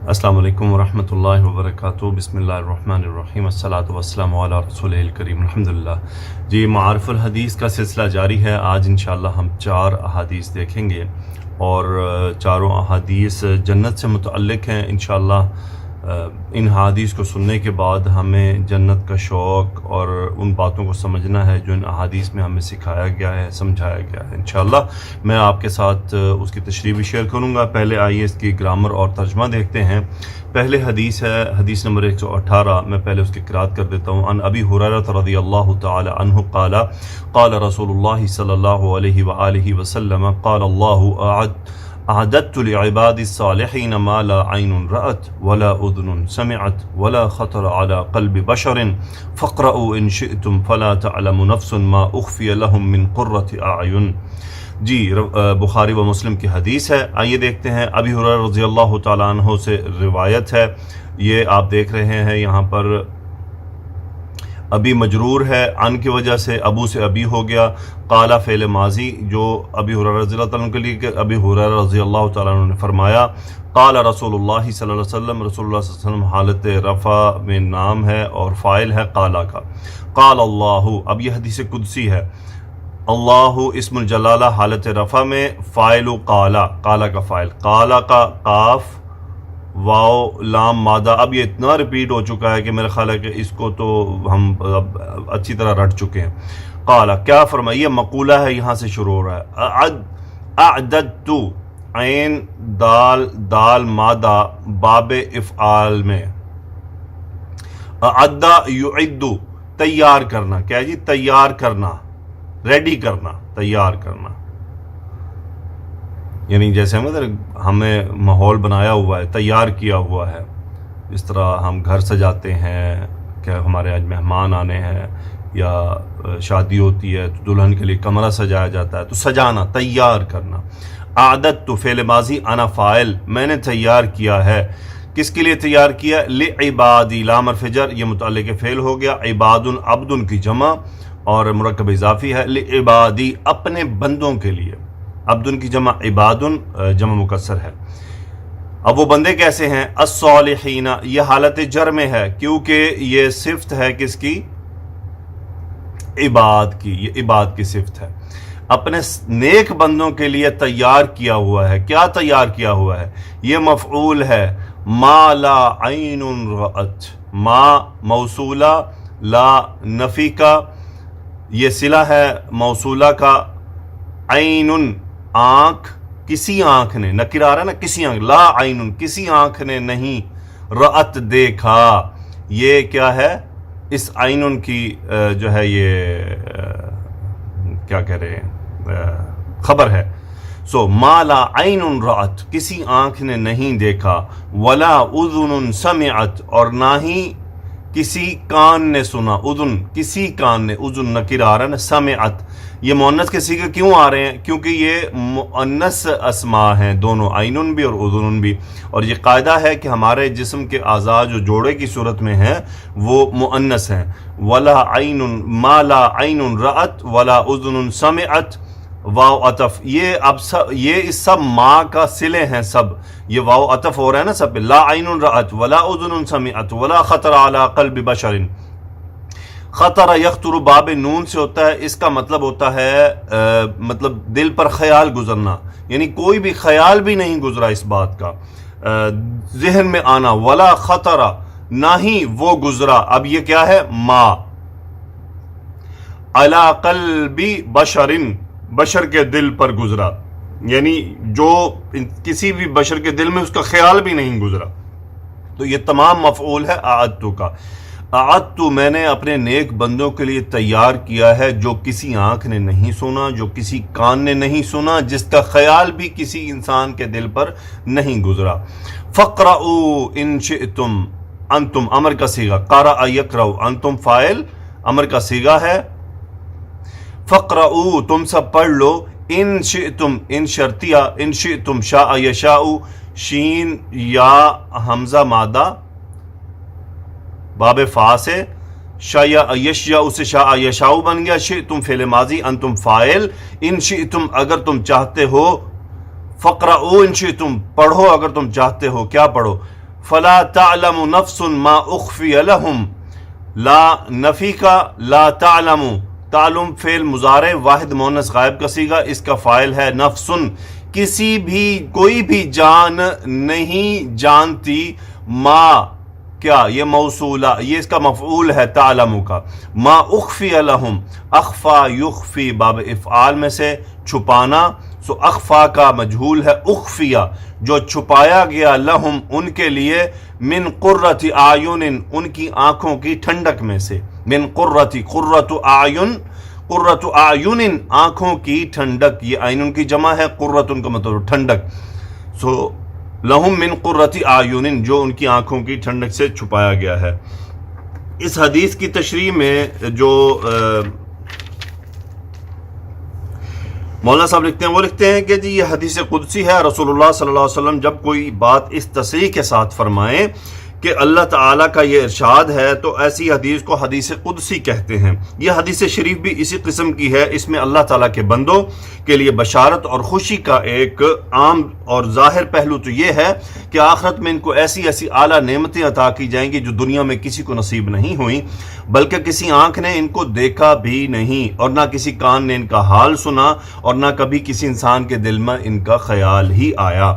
السلام علیکم ورحمۃ اللہ وبرکاتہ۔ بسم اللہ الرحمن الرحیم، الصلاۃ والسلام علی رسول الکریم، الحمدللہ۔ جی، معارف الحدیث کا سلسلہ جاری ہے۔ آج انشاءاللہ ہم 4 احادیث دیکھیں گے اور چاروں احادیث جنت سے متعلق ہیں۔ انشاءاللہ ان احادیث کو سننے کے بعد ہمیں جنت کا شوق اور ان باتوں کو سمجھنا ہے جو ان احادیث میں ہمیں سکھایا گیا ہے، سمجھایا گیا ہے۔ انشاءاللہ میں آپ کے ساتھ اس کی تشریح بھی شیئر کروں گا۔ پہلے آئیے اس کی گرامر اور ترجمہ دیکھتے ہیں۔ پہلے حدیث ہے حدیث نمبر 118۔ میں پہلے اس کی قرأت کر دیتا ہوں۔ عن ابی ہریرہ رضی اللہ تعالی عنہ قال قال رسول اللہ صلی اللہ علیہ وآلہ وسلم قال اللہ اعددت لعباد الصالحین ما لا عین رأت ولا اذن سمعت ولا خطر على قلب بشر فاقرؤوا ان شئتم فلا تعلم نفس ما اخفی لهم من قرۃ اعین۔ جی، بخاری و مسلم کی حدیث ہے۔ آئیے دیکھتے ہیں۔ ابی ہریرہ رضی اللہ تعالیٰ عنہ سے روایت ہے۔ یہ آپ دیکھ رہے ہیں یہاں پر ابھی مجرور ہے، ان کی وجہ سے ابو سے ابھی ہو گیا۔ قالا فعل ماضی جو ابی ہریرہ رضی اللہ تعالیٰ عنہ کے لیے کہ ابی ہریرہ رضی اللہ تعالیٰ عنہ نے فرمایا۔ قال رسول اللہ صلی اللہ علیہ وسلم، رسول اللہ صلی اللہ علیہ وسلم حالت رفع میں نام ہے اور فاعل ہے قالا کا۔ قال اللہ، اب یہ حدیث قدسی ہے۔ اللہ اسم الجلالہ حالت رفع میں، فاعل قالا، قالا کا فاعل، قالا کا قاف واو لام مادہ۔ اب یہ اتنا ریپیٹ ہو چکا ہے کہ میرا خیال ہے کہ اس کو تو ہم اچھی طرح رٹ چکے ہیں۔ قالا کیا فرمایا؟ یہ مقولہ ہے، یہاں سے شروع ہو رہا ہے۔ اعددت، عین دال دال مادہ باب افعال میں، اعدہ یعد تیار کرنا، کیا جی؟ تیار کرنا، ریڈی کرنا، تیار کرنا، یعنی جیسے ہمیں ماحول بنایا ہوا ہے، تیار کیا ہوا ہے۔ اس طرح ہم گھر سجاتے ہیں کہ ہمارے آج مہمان آنے ہیں یا شادی ہوتی ہے تو دلہن کے لیے کمرہ سجایا جاتا ہے، تو سجانا، تیار کرنا۔ اعددت فعل ماضی، انا فاعل، میں نے تیار کیا ہے۔ کس کے لیے تیار کیا؟ لعبادی، لام حرف جر، یہ متعلق فعل ہو گیا۔ عباد عبد کی جمع اور مرکب اضافی ہے۔ لعبادی، اپنے بندوں کے لیے، عبد کی جمع عباد، جمع مکسر ہے۔ اب وہ بندے کیسے ہیں؟ الصالحین، یہ حالت جر میں ہے کیونکہ یہ صفت ہے کس کی؟ عباد کی، یہ عباد کی صفت ہے۔ اپنے نیک بندوں کے لیے تیار کیا ہوا ہے۔ کیا تیار کیا ہوا ہے؟ یہ مفعول ہے، ما لا عین رأت، ما موصولہ، لا نفی کا، یہ صلہ ہے موصولہ کا، عین آنکھ، کسی آنکھ نے، نکر آ رہا ہے نا، کسی آنکھ، لا عین کسی آنکھ نے نہیں، رأت دیکھا، یہ کیا ہے؟ اس عین کی جو ہے یہ کیا کہہ رہے ہیں، خبر ہے۔ سو ما لا عین رأت، کسی آنکھ نے نہیں دیکھا، ولا اذن سمعت، اور نہ ہی کسی کان نے سنا، اذن کسی کان نے، اذن نکر آ رہا ہے نا، سمعت یہ مؤنث کے صیغے کیوں آ رہے ہیں؟ کیونکہ یہ مؤنث اسماء ہیں دونوں، عین بھی اور اذن بھی، اور یہ قاعدہ ہے کہ ہمارے جسم کے اعضاء جو جوڑے کی صورت میں ہیں وہ مؤنث ہیں۔ ولا عین، ما لا عین رأت ولا اذن سمعت، واو عطف، یہ اس سب ما کا صلے ہیں، سب یہ واو عطف ہو رہا ہے نا سب پہ۔ لا عین رأت ولا اذن سمعت ولا خطر علی قلب بشر، خطر یخطر باب نون سے ہوتا ہے، اس کا مطلب ہوتا ہے مطلب دل پر خیال گزرنا، یعنی کوئی بھی خیال بھی نہیں گزرا اس بات کا ذہن میں آنا، ولا خطر نہ ہی وہ گزرا، اب یہ کیا ہے؟ ما علی قلب بشر، بشر کے دل پر گزرا، یعنی جو کسی بھی بشر کے دل میں اس کا خیال بھی نہیں گزرا۔ تو یہ تمام مفعول ہے اعدت کا۔ اعدت، میں نے اپنے نیک بندوں کے لیے تیار کیا ہے جو کسی آنکھ نے نہیں سنا، جو کسی کان نے نہیں سنا، جس کا خیال بھی کسی انسان کے دل پر نہیں گزرا۔ فقرؤوا ان شئتم، انتم امر کا صیغہ، قرأ یقرأ، انتم فاعل، امر کا صیغہ ہے۔ فقرؤوا، تم سب پڑھ لو، ان شئتم، ان شرطیہ، ان شئتم، شاء یشاء، شین یا حمزہ مادہ باب فا سے، شاء یشاء سے شاء یشاء بن گیا، شئتم فعل ماضی، انتم فاعل، ان شئتم اگر تم چاہتے ہو، فقرؤوا ان شئتم پڑھو اگر تم چاہتے ہو، کیا پڑھو؟ فلا تعلم نفس ما اخفی لهم، لا نفی کا لا تعلم، تعلم فعل مضارع واحد مؤنث غائب کا صیغہ، اس کا فاعل ہے نفسن، کسی بھی کوئی بھی جان نہیں جانتی، ما کیا یہ موصولہ، یہ اس کا مفعول ہے تعلم کا، ما اخفی لہم، اخفا یخفی باب افعال میں سے چھپانا، سو اخفا کا مجہول ہے اخفیہ جو چھپایا گیا، لہم ان کے لیے، من قرۃ اعین ان کی آنکھوں کی ٹھنڈک میں سے، من قرۃ اعین، قرۃ اعین آنکھوں کی ٹھنڈک، یہ عین کی جمع ہے، قرۃ کا مطلب ٹھنڈک، سو لہم من قرۃ اعین جو ان کی آنکھوں کی ٹھنڈک سے چھپایا گیا ہے۔ اس حدیث کی تشریح میں جو مولانا صاحب لکھتے ہیں وہ لکھتے ہیں کہ جی یہ حدیث قدسی ہے، رسول اللہ صلی اللہ علیہ وسلم جب کوئی بات اس تصریح کے ساتھ فرمائیں کہ اللہ تعالیٰ کا یہ ارشاد ہے تو ایسی حدیث کو حدیث قدسی کہتے ہیں۔ یہ حدیث شریف بھی اسی قسم کی ہے، اس میں اللہ تعالیٰ کے بندوں کے لیے بشارت اور خوشی کا ایک عام اور ظاہر پہلو تو یہ ہے کہ آخرت میں ان کو ایسی ایسی اعلیٰ نعمتیں عطا کی جائیں گی جو دنیا میں کسی کو نصیب نہیں ہوئیں، بلکہ کسی آنکھ نے ان کو دیکھا بھی نہیں، اور نہ کسی کان نے ان کا حال سنا، اور نہ کبھی کسی انسان کے دل میں ان کا خیال ہی آیا۔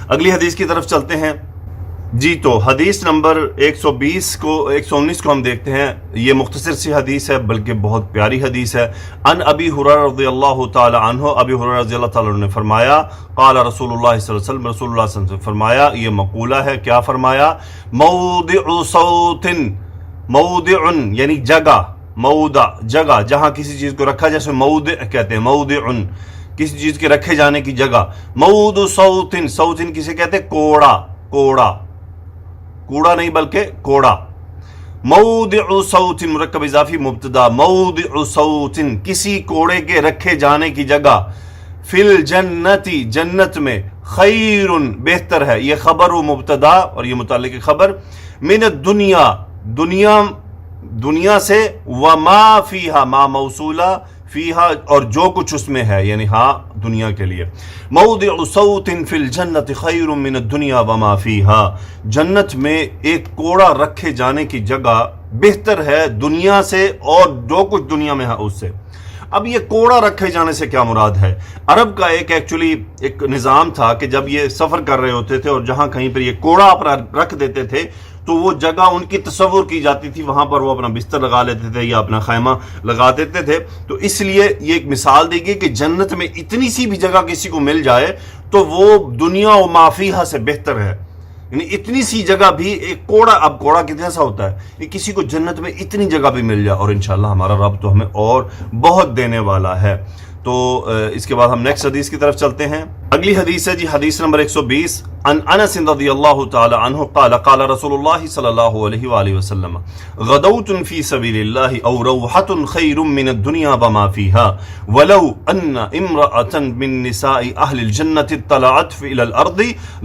اگلی حدیث کی طرف چلتے ہیں جی، تو حدیث نمبر 119 کو ہم دیکھتے ہیں، یہ مختصر سی حدیث ہے بلکہ بہت پیاری حدیث ہے۔ ان ابی ہریرہ رضی اللہ تعالی عنہ، ابی ہریرہ رضی اللہ تعالی عنہ نے فرمایا، قال رسول اللہ صلی اللہ علیہ وسلم، رسول اللہ صلی اللہ علیہ وسلم نے فرمایا، یہ مقولہ ہے، کیا فرمایا؟ موضع صوت، موضع یعنی جگہ، موضع جگہ جہاں کسی چیز کو رکھا، جیسے موضع کہتے ہیں، موضع کسی چیز کے رکھے جانے کی جگہ، موضع صوت، صوت کسے کہتے ہیں؟ کوڑا، کوڑا، کوڑا نہیں بلکہ کوڑا، موضع صوت مرکب اضافی مبتدا، موضع صوت کسی کوڑے کے رکھے جانے کی جگہ، فی الجنتی جنت میں، خیر بہتر ہے، یہ خبر و مبتدا اور یہ متعلق خبر، من الدنیا دنیا سے، وما فیہا ما موصولہ، فیہا اور جو کچھ اس میں ہے، یعنی ہاں دنیا کے لیے، موضع صوت فی الجنت خیر من الدنیا وما فیہا، جنت میں ایک کوڑا رکھے جانے کی جگہ بہتر ہے دنیا سے اور جو کچھ دنیا میں ہے اس سے۔ اب یہ کوڑا رکھے جانے سے کیا مراد ہے؟ عرب کا ایکچولی ایک نظام تھا کہ جب یہ سفر کر رہے ہوتے تھے اور جہاں کہیں پر یہ کوڑا اپنا رکھ دیتے تھے تو وہ جگہ ان کی تصور کی جاتی تھی، وہاں پر وہ اپنا بستر لگا لیتے تھے یا اپنا خیمہ لگا دیتے تھے، تو اس لیے یہ ایک مثال دی گئی کہ جنت میں اتنی سی بھی جگہ کسی کو مل جائے تو وہ دنیا و ما فیہا سے بہتر ہے، یعنی اتنی سی جگہ بھی ایک کوڑا، اب کوڑا کتنا سا ہوتا ہے کہ کسی کو جنت میں اتنی جگہ بھی مل جائے، اور انشاءاللہ ہمارا رب تو ہمیں اور بہت دینے والا ہے۔ تو اس کے بعد ہم نیکسٹ حدیث کی طرف چلتے ہیں۔ اگلی حدیث ہے جی حدیث نمبر 120، عن انس رضی اللہ تعالی عنہ قال قال رسول اللہ صلی اللہ علیہ وآلہ وسلم غدوت فی سبیل اللہ او روحۃ خیر من الدنیا وما فیها ولو ان امرأة من نساء اہل الجنة اطلعت الى الارض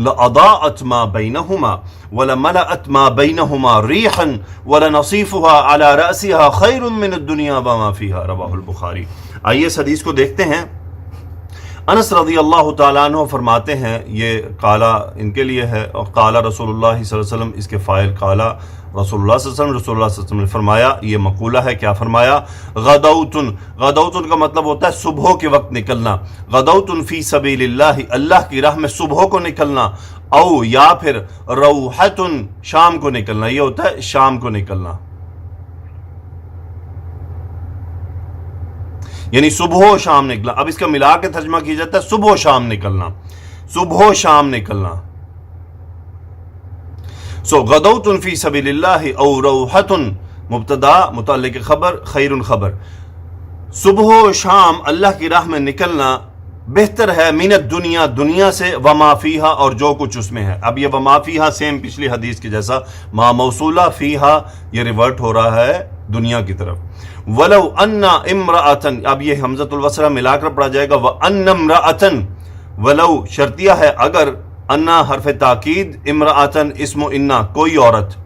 لاضاءت ما بینہما ولملأت ما بینہما ریحا ولنصیفها على رأسها خیر من الدنیا وما فیها، رواہ البخاری۔ آئیے اس حدیث کو دیکھتے ہیں۔ انس رضی اللہ تعالیٰ عنہ فرماتے ہیں، یہ قالا ان کے لیے ہے، اور قالا رسول اللہ صلی اللہ علیہ وسلم، اس کے فاعل قالا رسول اللہ صلی اللہ علیہ وسلم، رسول اللہ صلی اللہ علیہ وسلم نے فرمایا، یہ مقولہ ہے، کیا فرمایا؟ غدوتن، غدوتن کا مطلب ہوتا ہے صبح کے وقت نکلنا، غدوتن فی سبیل اللہ، اللہ کی راہ میں صبح کو نکلنا، او یا پھر روحتن شام کو نکلنا، یہ ہوتا ہے شام کو نکلنا، یعنی صبح و شام نکلنا۔ اب اس کا ملا کے ترجمہ کیا جاتا ہے صبح و شام نکلنا، صبح و شام نکلنا۔ سو غدوت فی سبیل اللہ او روحۃ مبتدا متعلق خبر، خیر خبر، صبح و شام اللہ کی راہ میں نکلنا بہتر ہے من الدنیا دنیا سے، وما فیہا اور جو کچھ اس میں ہے۔ اب یہ وما فیہا سیم پچھلی حدیث کی جیسا ما موصولہ، فیہا یہ ریورٹ ہو رہا ہے دنیا کی طرف۔ ولو ان امرأۃ، اب یہ حمزۃ الوصلہ ملا کر پڑھا جائے گا، وان امرأۃ، ولو شرطیہ ہے اگر، انا حرف تاکید، امرأۃ اسم انا کوئی عورت،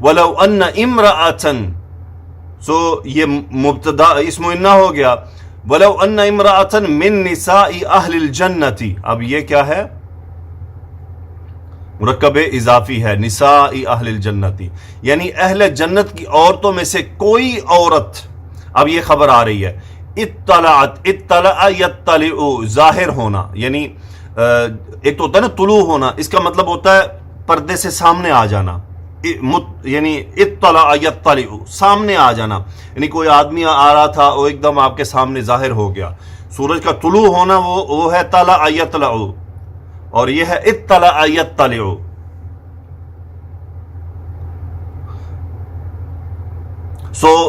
ولو ان امرأۃ، سو یہ مبتدا اسم انا ہو گیا، ولو ان امرأۃ من نساء اہل الجنۃ، اب یہ کیا ہے؟ مرکب اضافی ہے نساء اہل الجنتی، یعنی اہل جنت کی عورتوں میں سے کوئی عورت، اب یہ خبر آ رہی ہے، اطلعت، اطلع یطلع، ظاہر ہونا، یعنی ایک تو ہوتا ہے نا طلوع ہونا، اس کا مطلب ہوتا ہے پردے سے سامنے آ جانا، یعنی اطلع یطلع، سامنے آ جانا، یعنی کوئی آدمی آ رہا تھا وہ ایک دم آپ کے سامنے ظاہر ہو گیا۔ سورج کا طلوع ہونا وہ ہے طلع یطلع، اور یہ ہے اطلع یطلع۔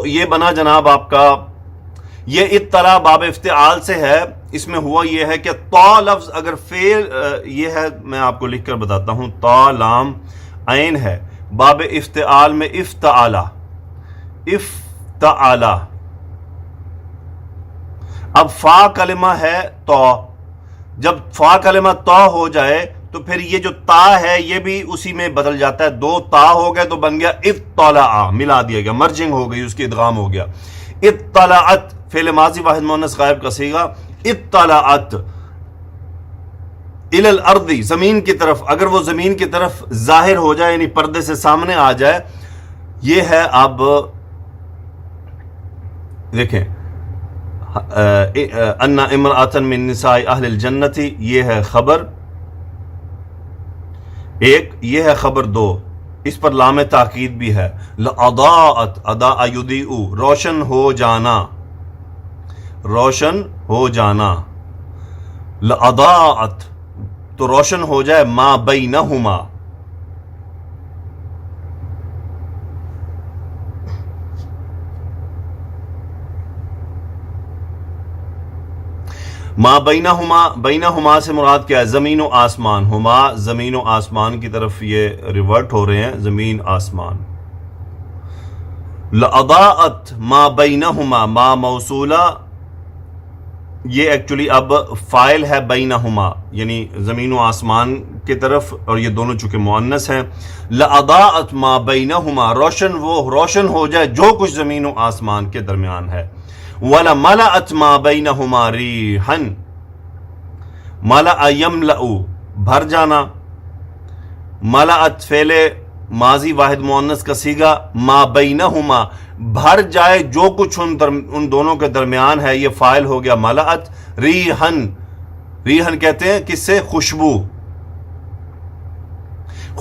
یہ بنا جناب آپ کا، یہ اطلاع باب افتعال سے ہے۔ اس میں ہوا یہ ہے کہ طا لفظ اگر فعل یہ ہے، میں آپ کو لکھ کر بتاتا ہوں، طا لام عین ہے، باب افتعال میں افتعالا، افتعالا۔ اب فا کلمہ ہے طا، جب فا کلمہ طا ہو جائے تو پھر یہ جو تا ہے یہ بھی اسی میں بدل جاتا ہے، دو تا ہو گئے تو بن گیا اطلع، ملا دیا گیا، مرجنگ ہو گئی، اس کی ادغام ہو گیا۔ اطلعت فعل ماضی واحد مؤنث غائب کا صیغہ، اطلعت الی الارض، زمین کی طرف، اگر وہ زمین کی طرف ظاہر ہو جائے یعنی پردے سے سامنے آ جائے، یہ ہے اب دیکھیں ان امرأة من نساء اہل الجنت، یہ ہے خبر ایک، یہ ہے خبر دو، اس پر لام تاکید بھی ہے، لأضاءت، اضاء یضیء، روشن ہو جانا، روشن ہو جانا، لأضاءت تو روشن ہو جائے، ما بینہما، ما بینہما، بینہما سے مراد کیا ہے؟ زمین و آسمان، ہما زمین و آسمان کی طرف یہ ریورٹ ہو رہے ہیں، زمین آسمان۔ لأضاءت ما بینہما، ما موصولہ، یہ ایکچولی اب فائل ہے بینہما، یعنی زمین و آسمان کی طرف، اور یہ دونوں چونکہ مؤنث ہیں۔ لأضاءت ما بینہما، روشن وہ روشن ہو جائے جو کچھ زمین و آسمان کے درمیان ہے۔ وَلَمَلَأَتْ مَا بَيْنَهُمَا رِيحًا، مَلَأَ يَمْلَأُ بھر جانا، ملأت فعل ماضی واحد مؤنث کا صیغہ، ما بینہما بھر جائے جو کچھ ان دونوں کے درمیان ہے، یہ فاعل ہو گیا ملأت۔ ریحن، ریحن کہتے ہیں کس سے؟ خوشبو،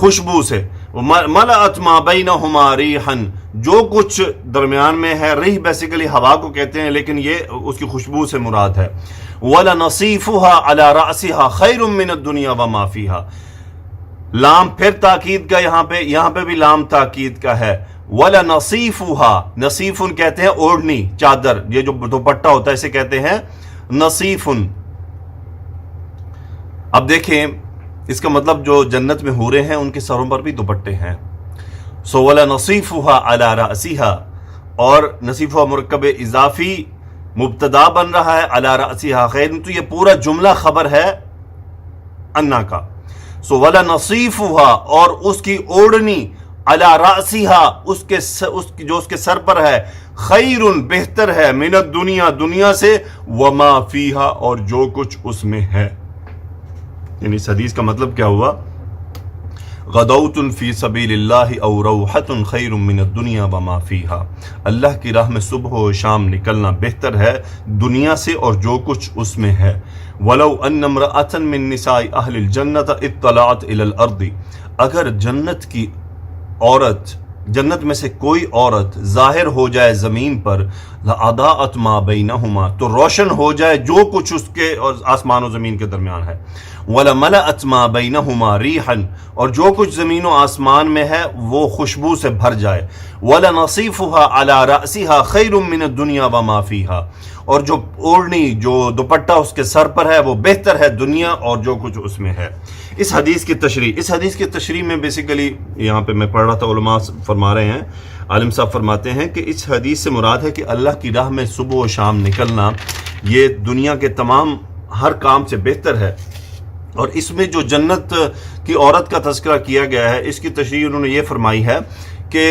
خوشبو سے۔ ملأت ما بینہما ریحن، جو کچھ درمیان میں ہے، ریح بیسیکلی ہوا کو کہتے ہیں لیکن یہ اس کی خوشبو سے مراد ہے۔ وَلَنَصِيفُهَا عَلَى رَأْسِهَا خَيْرٌ مِّنَ الدُّنْيَا وَمَا فِيهَا، لام پھر تاکید کا، یہاں پہ بھی لام تاکید کا ہے۔ وَلَنَصِيفُهَا، نصیفن کہتے ہیں اوڑھنی، چادر، یہ جو دوپٹہ ہوتا ہے اسے کہتے ہیں نصیفن۔ اب دیکھیں اس کا مطلب جو جنت میں حوریں ہیں ان کے سروں پر بھی دوپٹے ہیں۔ سو وَلَنَصِيفُهَا عَلَى رَأْسِهَا، اور نصیفہ مرکب اضافی مبتدا بن رہا ہے، علی رأسها خیر، تو یہ پورا جملہ خبر ہے انا کا۔ سو وَلَنَصِيفُهَا، اور اس کی اوڑھنی، علی رأسها جو اس کے سر پر ہے، خیر بہتر ہے، من الدنیا دنیا سے، وما فیہا اور جو کچھ اس میں ہے۔ یعنی اس حدیث کا مطلب کیا ہوا؟ غدوۃ فی سبیل اللہ او روحۃ خیر من الدنیا وما فیہا، اللہ کی راہ میں صبح و شام نکلنا بہتر ہے دنیا سے اور جو کچھ اس میں ہے۔ ولو ان امرأۃ من نساء اہل الجنۃ اطلعت الی الارض، اگر جنت کی عورت، جنت میں سے کوئی عورت ظاہر ہو جائے زمین پر، لأضاءت ما بینہما، تو روشن ہو جائے جو کچھ اس کے آسمان و زمین کے درمیان ہے۔ وَلَمَلَأَتْ مَا بَيْنَهُمَا رِيحًا، اور جو کچھ زمین و آسمان میں ہے وہ خوشبو سے بھر جائے۔ وَلَنَصِيفُهَا عَلَى رَأْسِهَا خَيْرٌ مِّنَ الدُّنْيَا وَمَا فِيهَا، اور جو اوڑھنی، جو دوپٹہ اس کے سر پر ہے وہ بہتر ہے دنیا اور جو کچھ اس میں ہے۔ اس حدیث کی تشریح میں بیسیکلی یہاں پہ میں پڑھ رہا تھا، علماء فرما رہے ہیں، عالم صاحب فرماتے ہیں کہ اس حدیث سے مراد ہے کہ اللہ کی راہ میں صبح و شام نکلنا یہ دنیا کے تمام ہر کام سے بہتر ہے۔ اور اس میں جو جنت کی عورت کا تذکرہ کیا گیا ہے، اس کی تشریح انہوں نے یہ فرمائی ہے کہ کہ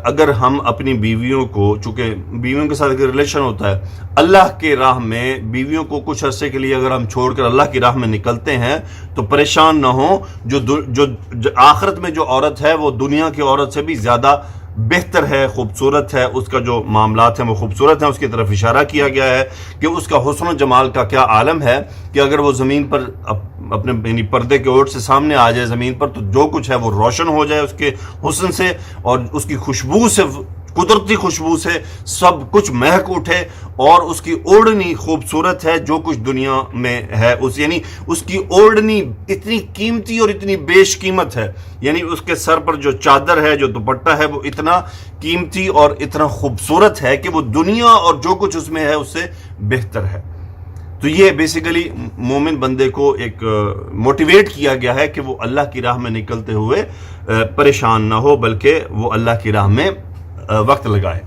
اگر ہم اپنی بیویوں کو، چونکہ بیویوں کے ساتھ اگر ریلیشن ہوتا ہے، اللہ کے راہ میں بیویوں کو کچھ عرصے کے لیے اگر ہم چھوڑ کر اللہ کی راہ میں نکلتے ہیں تو پریشان نہ ہوں. جو آخرت میں جو عورت ہے وہ دنیا کی عورت سے بھی زیادہ بہتر ہے، خوبصورت ہے، اس کا جو معاملات ہیں وہ خوبصورت ہیں. اس کی طرف اشارہ کیا گیا ہے کہ اس کا حسن و جمال کا کیا عالم ہے کہ اگر وہ زمین پر اپنے یعنی پردے کے اوٹ سے سامنے آ جائے زمین پر تو جو کچھ ہے وہ روشن ہو جائے اس کے حسن سے، اور اس کی خوشبو سے، قدرتی خوشبو سے سب کچھ مہک اٹھے، اور اس کی اوڑھنی خوبصورت ہے جو کچھ دنیا میں ہے. یعنی اس کی اوڑھنی اتنی قیمتی اور اتنی بیش قیمت ہے، یعنی اس کے سر پر جو چادر ہے، جو دوپٹہ ہے، وہ اتنا قیمتی اور اتنا خوبصورت ہے کہ وہ دنیا اور جو کچھ اس میں ہے اس سے بہتر ہے. تو یہ بیسیکلی مومن بندے کو ایک موٹیویٹ کیا گیا ہے کہ وہ اللہ کی راہ میں نکلتے ہوئے پریشان نہ ہو، بلکہ وہ اللہ کی راہ میں وقت لگائے.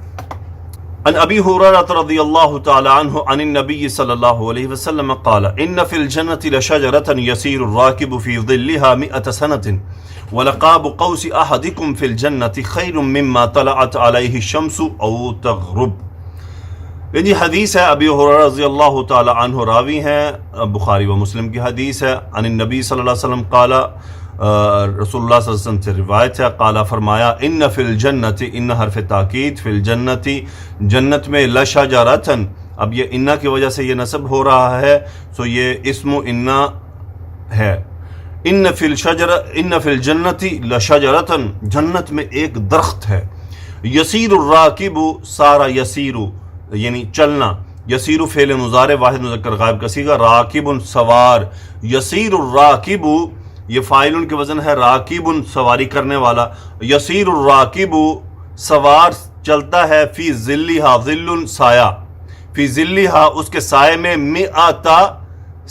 عن ابی ہریرہ رضی اللہ تعالی عنہ عن النبی صلی اللہ علیہ وسلم قال ان فی الجنة لشجرة يسير الراكب في ظلها 100 سنة ولقاب قوس احدكم في الجنة خير مما طلعت عليه الشمس او تغرب. یہ حدیث ہے، ابی ہریرہ رضی اللہ تعالی عنہ راوی ہیں، بخاری و مسلم کی حدیث ہے. عن النبی صلی اللہ علیہ وسلم قال، رسول اللہ صلی اللہ علیہ وسلم سے روایت ہے، قال فرمایا، ان فی الجنت، ان حرف تاکید، فی الجنت جنت میں، لشجرۃ، اب یہ انا کی وجہ سے یہ نصب ہو رہا ہے، سو یہ اسم انا ہے. ان فی الجنت لشجرۃ، جنت میں ایک درخت ہے. یسیر الراکب، سارا یسیر یعنی چلنا، یسیر فعل مضارع واحد مذکر غائب کا صیغہ، راکب سوار، یسیر الراکب یہ فاعل کے وزن ہے، راکب سواری کرنے والا، یسیر الراکب سوار چلتا ہے، فی ظلھا، ظل سایہ، فی ظلھا اس کے سائے میں، 100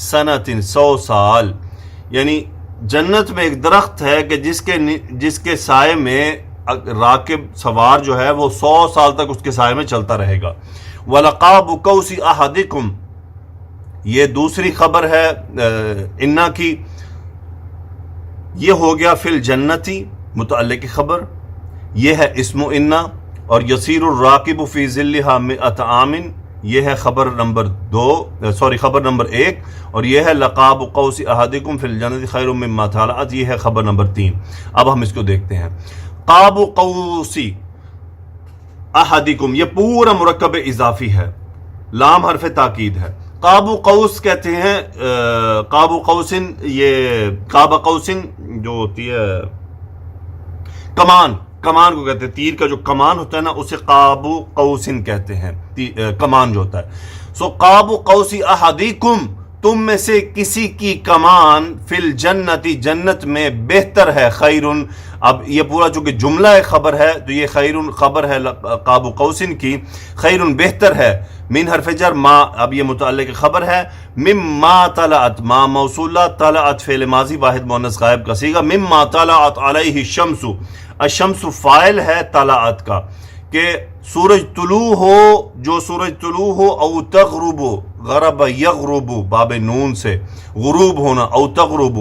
سنۃ 100 سال. یعنی جنت میں ایک درخت ہے کہ جس کے سائے میں راکب سوار جو ہے وہ 100 سال تک اس کے سائے میں چلتا رہے گا. وَلَقَابُ قَوْسِ أَحَدِكُمْ، یہ دوسری خبر ہے انا کی، یہ ہو گیا فی الجنتی متعلق خبر، یہ ہے اسم انا. اور یسیر الراکب فی ظلھا 100 عام، یہ ہے خبر نمبر 1، اور یہ ہے لقاب قوس احدکم فی الجنت خیر مما طلعت، یہ ہے خبر نمبر 3. اب ہم اس کو دیکھتے ہیں. قاب قوس احدکم، یہ پورا مرکب اضافی ہے، لام حرف تاکید ہے. قاب قوس کہتے ہیں، قاب قوسن، یہ قاب قوسن جو ہوتی ہے کمان کو کہتے ہیں، تیر کا جو کمان ہوتا ہے نا اسے قاب قوسن کہتے ہیں، کمان جو ہوتا ہے. سو قاب قوس احدکم، تم میں سے کسی کی کمان، فی الجنتی جنت میں، بہتر ہے، خیرن. اب یہ پورا چونکہ جملہ خبر ہے تو یہ خیرن خبر ہے قاب قوسن کی، خیرن بہتر ہے، من حرف جر ما، اب یہ متعلق خبر ہے، مما طلعت، ما موصولہ، طلعت فعل ماضی واحد مؤنث غائب کا صیغہ، مما طلعت علیہ الشمس، الشمس فاعل ہے طلعت کا، کہ سورج طلوع ہو، جو سورج طلوع ہو، او تغرب، غرب یغرب، باب نون سے غروب ہونا، او تغرب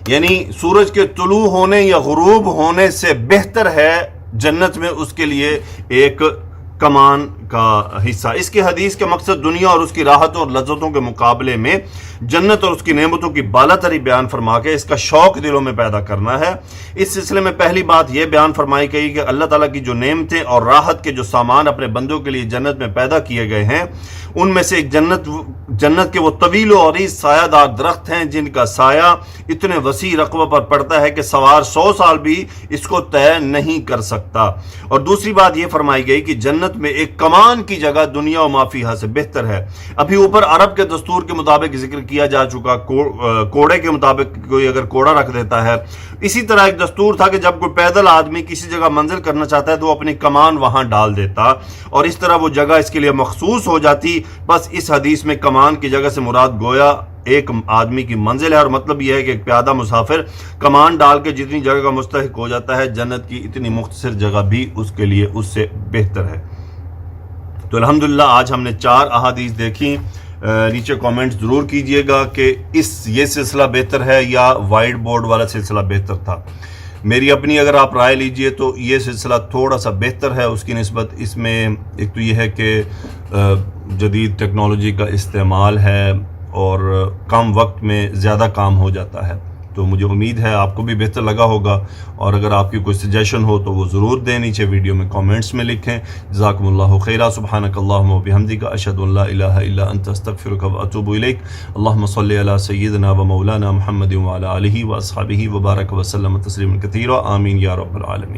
یعنی سورج کے طلوع ہونے یا غروب ہونے سے بہتر ہے جنت میں اس کے لیے ایک کمان کا حصہ. اس کی حدیث کا مقصد دنیا اور اس کی راحتوں اور لذتوں کے مقابلے میں جنت اور اس کی نعمتوں کی بالا تری بیان فرما کے اس کا شوق دلوں میں پیدا کرنا ہے. اس سلسلے میں پہلی بات یہ بیان فرمائی گئی کہ اللہ تعالیٰ کی جو نعمتیں اور راحت کے جو سامان اپنے بندوں کے لیے جنت میں پیدا کیے گئے ہیں، ان میں سے ایک جنت کے وہ طویل و عریض سایہ دار درخت ہیں جن کا سایہ اتنے وسیع رقبہ پر پڑتا ہے کہ سوار 100 سال بھی اس کو طے نہیں کر سکتا. اور دوسری بات یہ فرمائی گئی کہ جنت میں ایک کمان کی جگہ دنیا و ما فیہا سے بہتر ہے. ابھی اوپر عرب کے دستور کے مطابق ذکر کیا جا چکا، کوڑے کے مطابق کوئی اگر کوڑا رکھ دیتا ہے. اسی طرح ایک دستور تھا کہ جب کوئی پیدل آدمی کسی جگہ منزل کرنا چاہتا ہے تو وہ اپنی کمان وہاں ڈال دیتا، اور اس طرح وہ جگہ اس کے لیے مخصوص ہو جاتی. بس اس حدیث میں کمان کی جگہ سے مراد گویا ایک آدمی کی منزل ہے، اور مطلب یہ ہے کہ ایک پیادہ مسافر کمان ڈال کے جتنی جگہ کا مستحق ہو جاتا ہے، جنت کی اتنی مختصر جگہ بھی اس کے لیے اس سے بہتر ہے. تو الحمدللہ آج ہم نے 4 احادیث دیکھی. نیچے کامنٹ ضرور کیجئے گا کہ یہ سلسلہ بہتر ہے یا وائٹ بورڈ والا سلسلہ بہتر تھا. میری اپنی اگر آپ رائے لیجئے تو یہ سلسلہ تھوڑا سا بہتر ہے اس کی نسبت. اس میں ایک تو یہ ہے کہ جدید ٹیکنالوجی کا استعمال ہے اور کم وقت میں زیادہ کام ہو جاتا ہے. تو مجھے امید ہے آپ کو بھی بہتر لگا ہوگا, اور اگر آپ کی کوئی سجیشن ہو تو وہ ضرور دیں, نیچے ویڈیو میں کامنٹس میں لکھیں. جزاکم اللہ خیرا. سبحانک اللہم و بحمدک اشہد ان لا الہ الا انت استغفرک و اتوب الیک. اللہم صلی علی سیدنا و مولانا محمد و علی آلہ و اصحابہ و بارک وسلم تسلیما کثیرا. آمین یا رب العالمین.